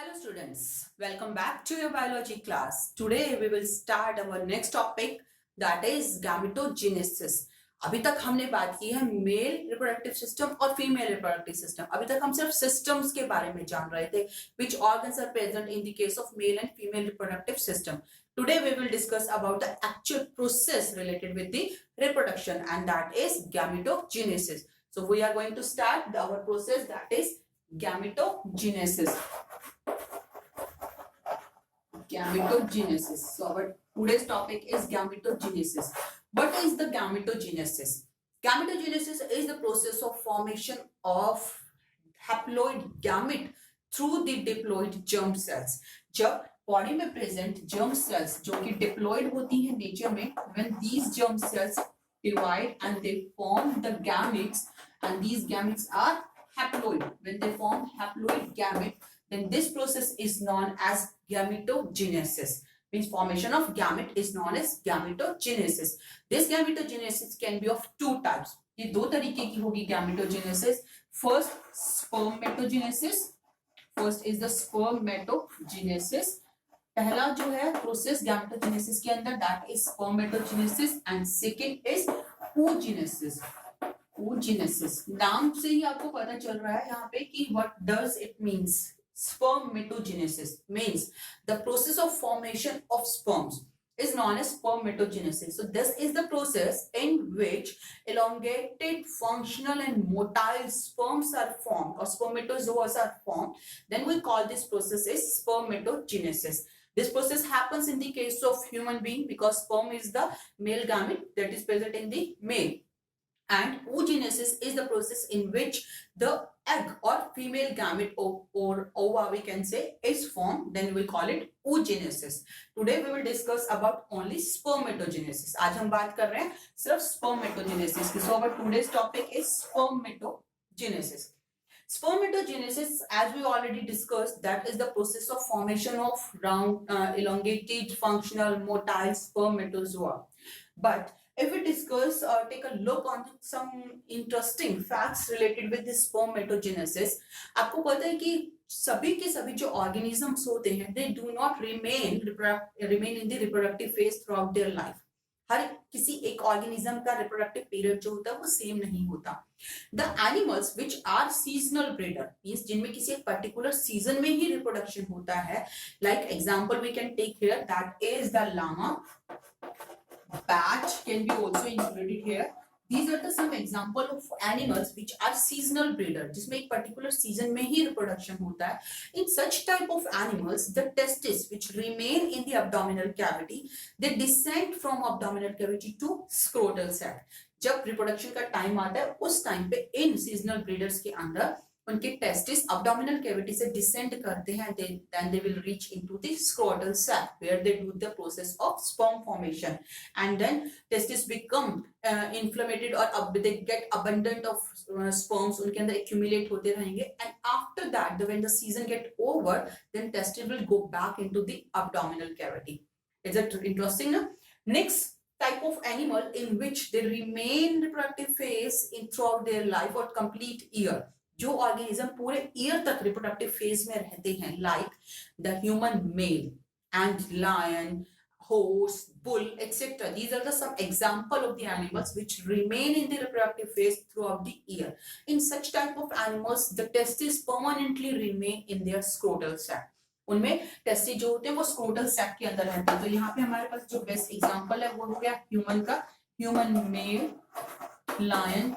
Hello students, welcome back to your biology class. Today we will start our next topic that is gametogenesis. अभी तक हमने बात की है मेल रिप्रोडक्टिव सिस्टम और फीमेल रिप्रोडक्टिव सिस्टम. अभी तक हम सिर्फ सिस्टम्स के बारे में जान रहे थे, which organs are present in the case of male and female reproductive system. Today we will discuss about the actual process related with the reproduction, and that is gametogenesis. So we are going to start our process, that is gametogenesis. Gametogenesis. So our today's topic is gametogenesis. What is the gametogenesis? Gametogenesis is the process of formation of haploid gamete through the diploid germ cells. जब body में present germ cells जो कि diploid होती है nature में, when these germ cells divide and they form the gametes, and these gametes are haploid. When they form haploid gamete, then this process is known as gametogenesis. Means formation of gamete is known as gametogenesis. This gametogenesis can be of two types. ये दो तरीके की होगी gametogenesis. First, spermatogenesis. First is the spermatogenesis. पहला जो है process gametogenesis के अंदर, that is spermatogenesis, and second is oogenesis. oogenesis नाम से ही आपको पता चल रहा है यहाँ पे कि what does it means. Spermatogenesis means the process of formation of sperms is known as spermatogenesis. So this is the process in which elongated, functional and motile sperms are formed, or spermatozoas are formed. Then we call this process is spermatogenesis. This process happens in the case of human being because sperm is the male gamete that is present in the male. And oogenesis is the process in which the egg or female gamete or ova we can say is formed. Then we call it oogenesis. Today we will discuss about only spermatogenesis. आज हम बात कर रहे हैं सिर्फ spermatogenesis की. So our today's topic is spermatogenesis. Spermatogenesis, as we already discussed, that is the process of formation of round, elongated, functional, motile spermatozoa. But if we discuss or take a look on some interesting facts related with this spermatogenesis, आपको पता है कि सभी के सभी जो organisms होते हैं, they do not remain in the reproductive phase throughout their life. हर किसी एक organism का reproductive period जो होता है वो same नहीं होता. The animals which are seasonal breeder means जिनमें किसी एक particular season में ही reproduction होता है, like example we can take here, that is the llama. Bat can be also included here. These are the some example of animals which are seasonal breeder, जिसमें एक particular season में ही reproduction होता है. In such type of animals, the testes which remain in the abdominal cavity, they descend from abdominal cavity to scrotal sac. जब reproduction का time आता है, उस time पे इन seasonal breeders के अंदर उनके टेस्टिस abdominal cavity से descend करते हैं, then they will reach into the scrotal sac where they do the process of sperm formation, and then testis become inflamed or they get abundant of sperms, उनके अंदर accumulate होते रहेंगे, and after that when the season get over, then testis will go back into the abdominal cavity. Is it interesting? No? Next type of animal in which they remain reproductive phase in throughout their life or complete year. जो organism पूरे year तक reproductive phase में रहते हैं, like the human male and lion, horse, bull, etc. These are the some example of the animals which remain in the reproductive phase throughout the year. In such type of animals, the testes permanently remain in their scrotal sac. उनमें testis जो होते हैं वो scrotal sac के अंदर रहते हैं. तो यहाँ पे हमारे पास जो बेस्ट एग्जांपल है वो हो गया ह्यूमन का, human male, lion,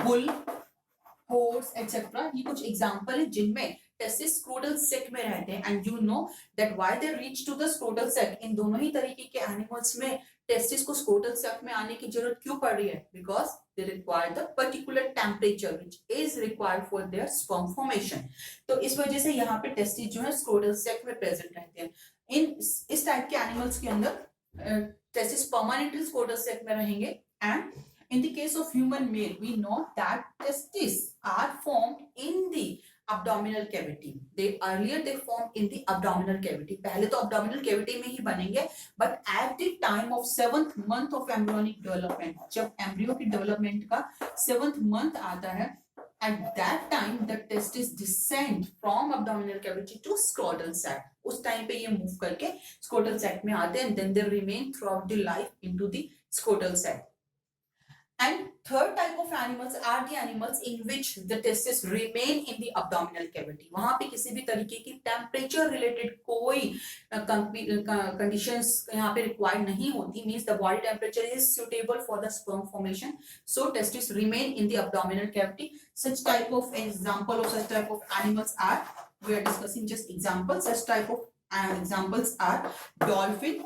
bull, horse, etc. ये कुछ एग्जांपल है जिनमें टेस्टिस स्क्रोटल सैक में रहते हैं. And you know that why they reach to the scrotal sac. इन दोनों ही तरीके के एनिमल्स में टेस्टिस को स्क्रोटल सैक में आने की जरूरत क्यों पड़ रही है? Because they require the particular temperature which is required for their sperm formation. तो इस वजह से यहाँ पे टेस्टिस जो है स्क्रोटल सैक में प्रेजेंट रहते हैं. इस टाइप के एनिमल्स के अंदर टेस्टिस परमानेंटली स्क्रोटल सैक में रहेंगे. And in the case of human male, we know that testes are formed in the abdominal cavity. They formed in the abdominal cavity. पहले तो abdominal cavity में ही बनेंगे, but at the time of 7th month of embryonic development, जब embryo की development का 7th month आता है, At that time, the testes descend from abdominal cavity to scrotal sac. उस टाइम पे ये मूव करके scrotal sac में आते हैं, and then they remain throughout the life into the scrotal sac. And third type of animals are the animals in which the testes remain in the abdominal cavity. वहां पे किसी भी तरीके की temperature related कोई conditions यहाँ पे required नहीं होती, means the body temperature is suitable for the sperm formation. So testes remain in the abdominal cavity. Such type of example of such type of animals are, we are discussing just examples. Such type of examples are dolphin.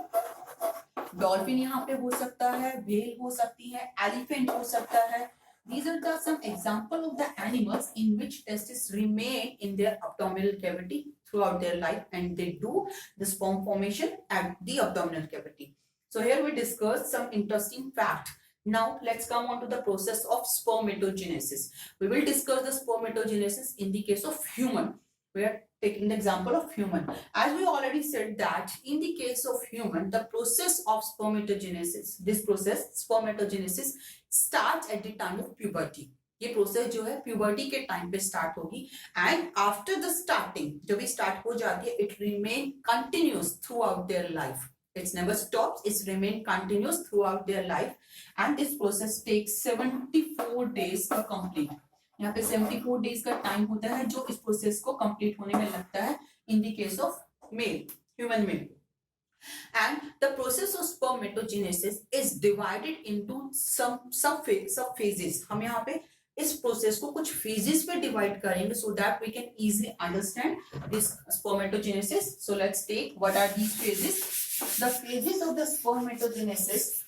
Dolphin यहाँ पे हो सकता है, whale हो सकती है, elephant हो सकता है. These are the some example of the animals in which testes remain in their abdominal cavity throughout their life, and they do the sperm formation at the abdominal cavity. So here we discussed some interesting fact. Now let's come on to the process of spermatogenesis. We will discuss the spermatogenesis in the case of human. We are taking the example of human. As we already said that in the case of human, the process of spermatogenesis, this process spermatogenesis starts at the time of puberty. ये process जो है puberty के time पे start होगी, and after the starting जब ये start हो जाती है, it remain continuous through out their life. It never stops, it's remain continuous throughout their life, and this process takes 74 days to complete. यहाँ पे 74 डेज का टाइम होता है जो इस प्रोसेस को कंप्लीट होने में लगता है in the case of male, human male. And the process of spermatogenesis is divided into some phases. हम यहाँ पे इस प्रोसेस को कुछ phases पे डिवाइड करेंगे so that we can easily understand this spermatogenesis. So let's take what are these phases. The phases of the spermatogenesis,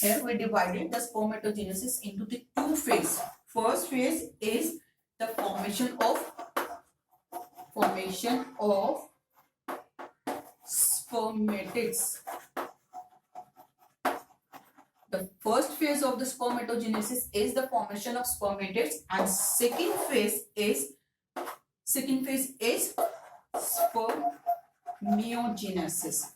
here we divided the spermatogenesis into the two phases. First phase is the formation of spermatids. The first phase of the spermatogenesis is the formation of spermatids, and second phase is spermiogenesis.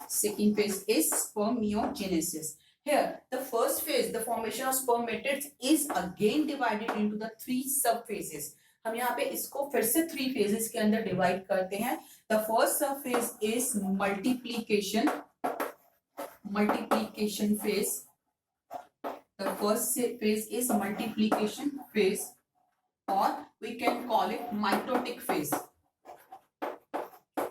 Second phase is spermiogenesis. Here, the first phase, the formation of spermatids, is again divided into the three sub phases. हम यहाँ पे इसको फिर से three phases के अंदर divide करते हैं. The first sub phase is multiplication phase. The first phase is multiplication phase, or we can call it mitotic phase.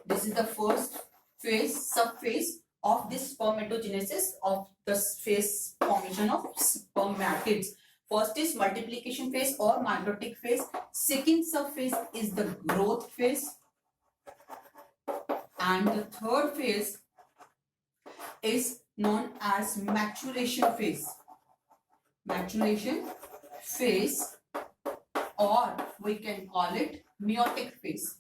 This is the first phase, sub phase of this spermatogenesis, of the phase formation of spermatids. First is multiplication phase or mitotic phase. Second sub phase is the growth phase, and the third phase is known as maturation phase. Maturation phase, or we can call it meiotic phase,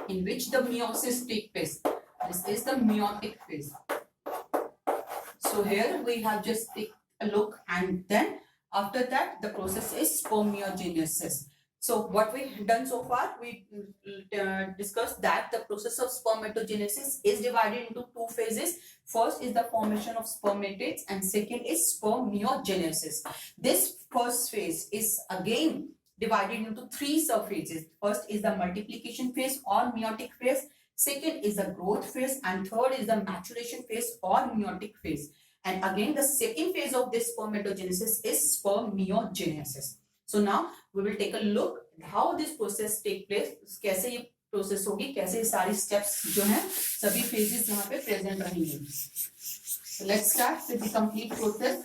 in which the meiosis take place. This is the meiotic phase. So here we have just take a look, and then after that the process is spermiogenesis. So what we have done so far, we discussed that the process of spermatogenesis is divided into two phases. First is the formation of spermatids, and second is spermiogenesis. This first phase is again divided into three subphases. First is the multiplication phase or meiotic phase. Second is the growth phase, and third is the maturation phase or meiotic phase. And again, the second phase of this spermatogenesis is spermiogenesis. So now we will take a look how this process take place. कैसे ये process होगी, कैसे ये सारी steps जो हैं सभी phases यहाँ पे present रहेंगे. So let's start with the complete process.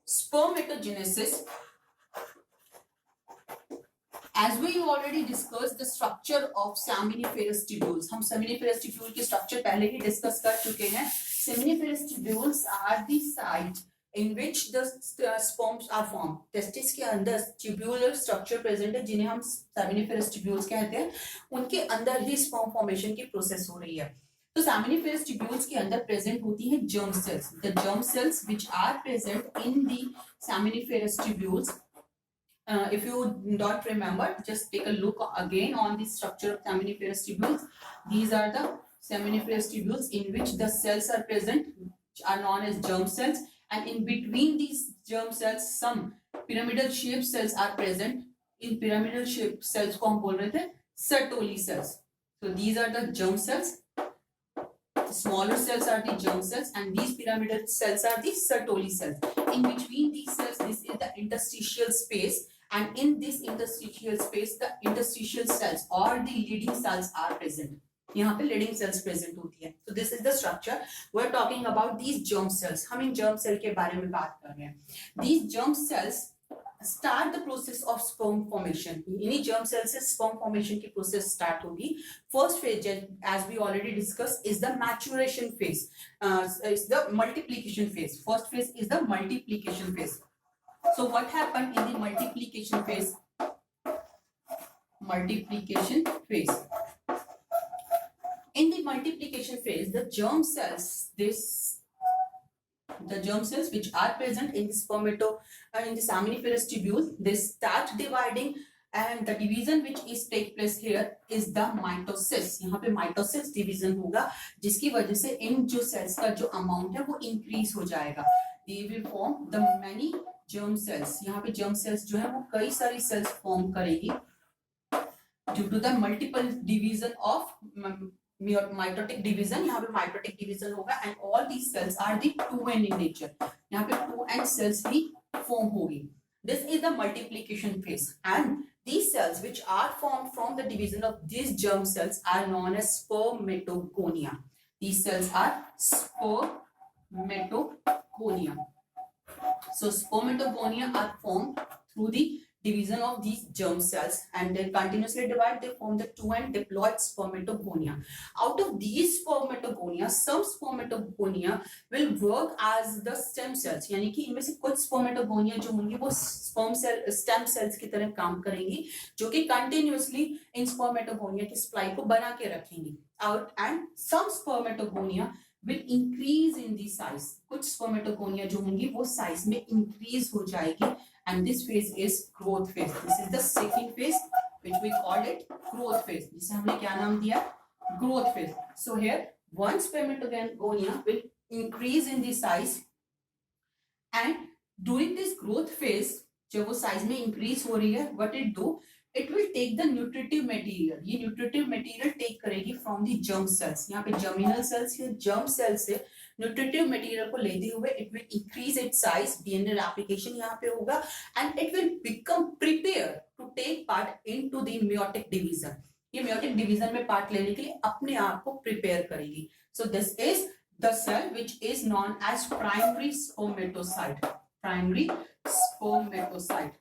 Spermatogenesis. As we already discussed the structure of seminiferous tubules, हम seminiferous tubule की structure पहले ही discuss कर चुके हैं. Seminiferous tubules are the site in which the sperms are formed. Testis के अंदर tubular structure present है जिन्हें हम seminiferous tubules कहते हैं. उनके अंदर ही sperm formation की process हो रही है. तो seminiferous tubules के अंदर present होती हैं germ cells. The germ cells which are present in the seminiferous tubules. If you don't remember, just take a look again on the structure of seminiferous tubules. These are the seminiferous tubules in which the cells are present, which are known as germ cells, and in between these germ cells some pyramidal shaped cells are present. In pyramidal shaped cells को हम बोल रहे थे Sertoli cells. So these are the germ cells. The smaller cells are the germ cells and these pyramidal cells are the Sertoli cells. In between these cells, this is the interstitial space, and in this interstitial space, the interstitial cells or the leading cells are present. यहाँ पे leading cells present होती है. So this is the structure. We are talking about these germ cells. हम इन germ cell के बारे में बात कर रहे हैं. These germ cells start the process of sperm formation. इन्हीं germ cells से sperm formation की process start होगी. First phase, as we already discussed, is the maturation phase. Is the multiplication phase. First phase is the multiplication phase. So what happened in the multiplication phase? Multiplication phase. In the multiplication phase, the germ cells, the germ cells which are present in the in the seminiferous tubule, they start dividing, and the division which is take place here is the mitosis. यहाँ पे mitosis division होगा जिसकी वजह से इन जो cells का जो amount है वो increase हो जाएगा. They will form the many germ cells. यहाँ पे germ cells जो है वो कई सारी cells form करेगी due to the multiple division of mitotic division. यहाँ पे mitotic division होगा and all these cells are the 2n in nature. यहाँ पे 2n cells भी form होगी. This is the multiplication phase, and these cells which are formed from the division of these germ cells are known as spermatogonia. These cells are spermatogonia. So spermatogonia are formed through the division of these germ cells, and they continuously divide. They form the 2n diploid spermatogonia. Out of these spermatogonia, some spermatogonia will work as the stem cells. यानी कि इनमें से कुछ spermatogonia जो होंगी वो stem cells की तरह काम करेंगी, जो कि continuously इन spermatogonia की supply को बना के रखेंगी. And some spermatogonia will increase in the size. कुछ spermatogonia जो होंगी वो size में increase हो जाएगी. And this phase is growth phase. This is the second phase, which we call it growth phase. जिसे हमने क्या नाम दिया? Growth phase. So here, one spermatogonia will increase in the size, and during this growth phase, जब वो size में increase हो रही है, what it do? It will take the nutritive material. ये nutritive material take करेगी from the germ cells. यहाँ पे germinal cells या germ cells से nutritive material को लेते हुए it will increase its size. DNA replication यहाँ पे होगा, and it will become prepared to take part into the meiotic division. ये meiotic division में part लेने के लिए अपने आप को prepare करेगी. So this is the cell which is known as primary spermatocyte. Primary spermatocyte.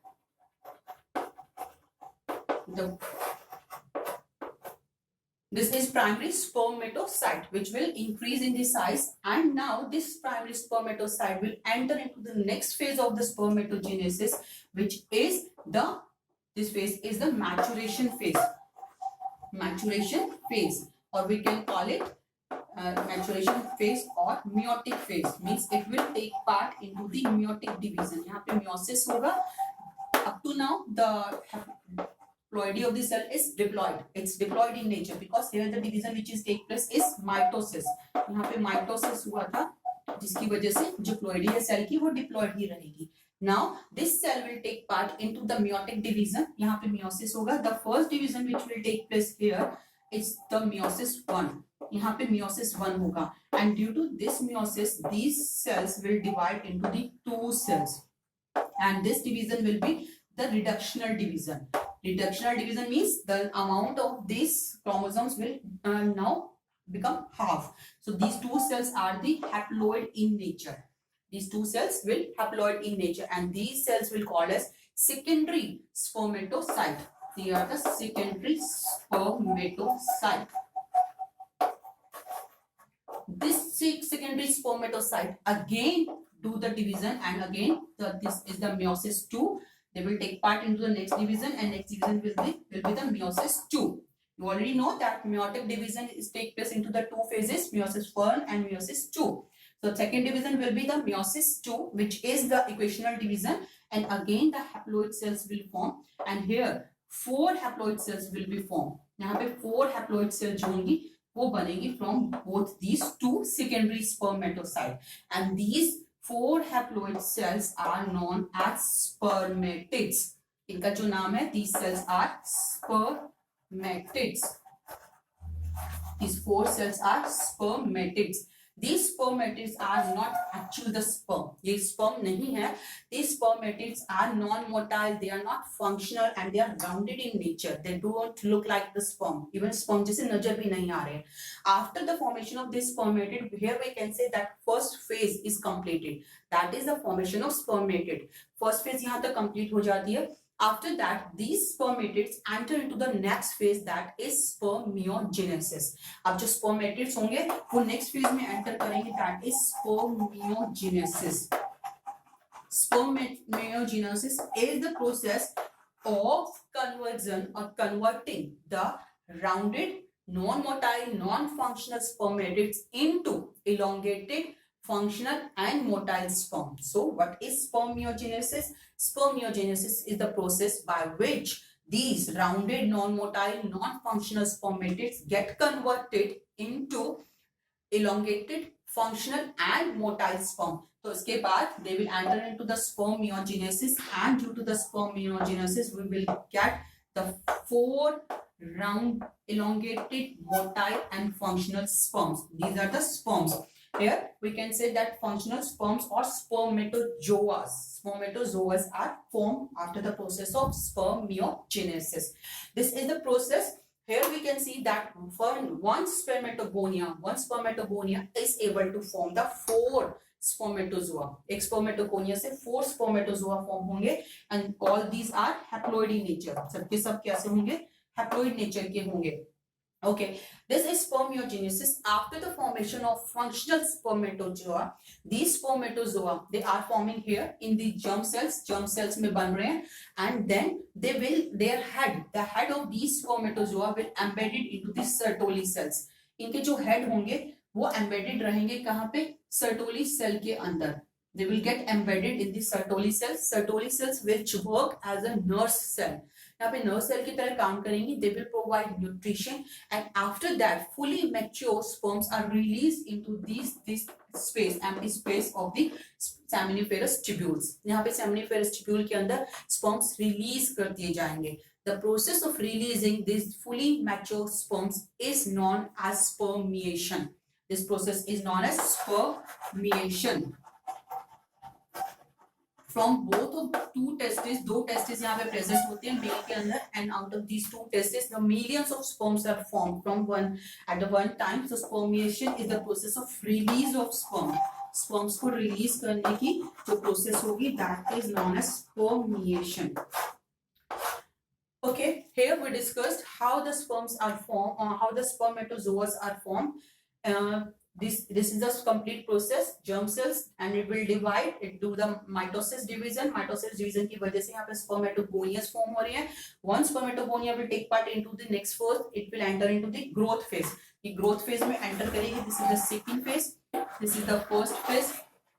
This is primary spermatocyte which will increase in the size, and now this primary spermatocyte will enter into the next phase of the spermatogenesis, which is this phase is the maturation phase. Maturation phase, or we can call it maturation phase or meiotic phase, means it will take part into the meiotic division. यहाँ पे meiosis होगा. Up to now the haploidy of the cell is diploid. It's diploid in nature because here the division which is take place is mitosis. यहाँ पे mitosis हुआ था जिसकी वजह से जो ploidy है cell की वो diploid ही रहेगी. Now this cell will take part into the meiotic division. यहाँ पे meiosis होगा. The first division which will take place here is the meiosis 1. यहाँ पे meiosis 1 होगा, and due to this meiosis these cells will divide into the 2 cells, and this division will be the reductional division. Reductional division means the amount of these chromosomes will now become half. So these 2 cells are the haploid in nature. These 2 cells will haploid in nature, and these cells will call as secondary spermatocyte. They are the secondary spermatocyte. This secondary spermatocyte again do the division, and again this is the meiosis 2. They will take part into the next division, and next division will be the meiosis 2. You already know that meiotic division is take place into the 2 phases, meiosis 1 and meiosis 2. So second division will be the meiosis 2, which is the equational division, and again the haploid cells will form, and here 4 haploid cells will be formed. यहाँ पे 4 haploid cells होंगी वो बनेगी from both these 2 secondary spermatocyte, and these 4 haploid cells are known as spermatids. इनका जो नाम है, these cells are spermatids. These 4 cells are spermatids. These spermatids are not actually the sperm. ये sperm नहीं है. These spermatids are non-motile. They are not functional and they are rounded in nature. They don't look like the sperm. Even sperm जैसे नजर भी नहीं आ रहे हैं. After the formation of this spermatid, here we can say that first phase is completed. That is the formation of spermatid. First phase यहाँ तक complete हो जाती है. After that, these spermatids enter into the next phase, that is spermiogenesis. अब जो spermatids होंगे वो next phase में enter करेंगे, that is spermiogenesis. Spermiogenesis is the process of conversion or converting the rounded, non-motile, non-functional spermatids into elongated, functional and motile sperm. So what is spermiogenesis? Spermiogenesis is the process by which these rounded, non-motile, non-functional spermatids get converted into elongated, functional and motile sperm. So इसके बाद they will enter into the spermiogenesis, and due to the spermiogenesis we will get the 4 round, elongated, motile and functional sperms. These are the sperms. Here we can say that functional sperms or spermatozoas. Spermatozoas are formed after the process of spermiogenesis. This is the process. Here we can see that for one spermatogonia is able to form the 4 spermatozoa. एक spermatogonia से 4 spermatozoa form होंगे, and all these are haploid in nature. सबके सब कैसे होंगे? Haploid nature के होंगे. Okay, this is spermiogenesis. After the formation of functional spermatozoa, these spermatozoa, they are forming here in the germ cells में बन रहे हैं, and then they will, their head, the head of these spermatozoa will embedded into the Sertoli cells. इनके जो head होंगे वो embedded रहेंगे कहाँ पे? Sertoli cell के अंदर. They will get embedded in the Sertoli cells which work as a nurse cell. यहाँ पे नर्व सेल की तरह काम करेंगी. They will provide nutrition, and after that fully mature sperms are released into this space, empty space of the seminiferous tubules. यहाँ पे seminiferous tubule के अंदर sperms release कर दिए जाएंगे. The process of releasing these fully mature sperms is known as spermiation. This process is known as spermiation. From both of the 2 testes, 2 testes यहाँ पे present होते हैं male के अंदर, and out of these 2 testes, the millions of sperms are formed from one at the one time. So spermiation is the process of release of sperm. Sperms को release करने की जो process होगी, that is known as spermiation. Okay, here we discussed how the sperms are formed, how the spermatozoas are formed. This is the complete process, germ cells, and it will divide into the mitosis division. Mitosis division की वजह से यहाँ पे spermatogonias form हो रही हैं. One spermatogonia will take part into the next phase. It will enter into the growth phase. ये growth phase में enter करेगी. This is the second phase. This is the first phase.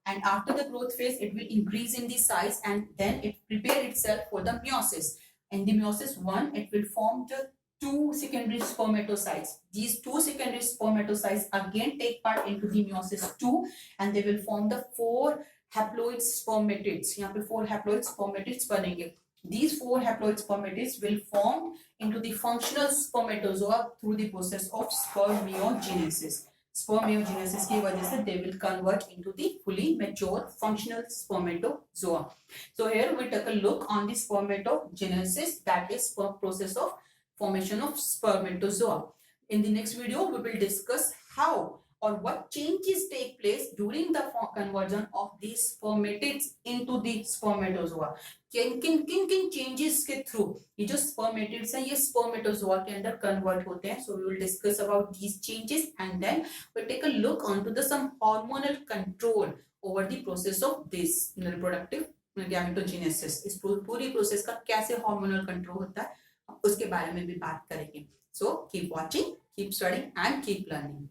And after the growth phase, it will increase in the size, and then it prepare itself for the meiosis. In the meiosis 1, it will form the 2 secondary spermatocytes. These 2 secondary spermatocytes again take part into the meiosis 2, and they will form the 4 haploid spermatids. यहाँ पे 4 haploid spermatids बनेंगे. These 4 haploid spermatids will form into the functional spermatozoa through the process of spermiogenesis. Spermiogenesis की वजह से they will convert into the fully mature functional spermatozoa. So here we take a look on the spermatogenesis, that is process of formation of spermatozoa. In the next video, we will discuss how or what changes take place during the conversion of these spermatids into the spermatozoa. किन changes के through ये जो spermatids हैं ये spermatozoa के अंदर convert होते हैं. So we will discuss about these changes, and then we'll take a look onto the some hormonal control over the process of this reproductive gametogenesis. इस पूरी process का कैसे hormonal control होता है उसके बारे में भी बात करेंगे. So keep watching, keep studying and keep learning.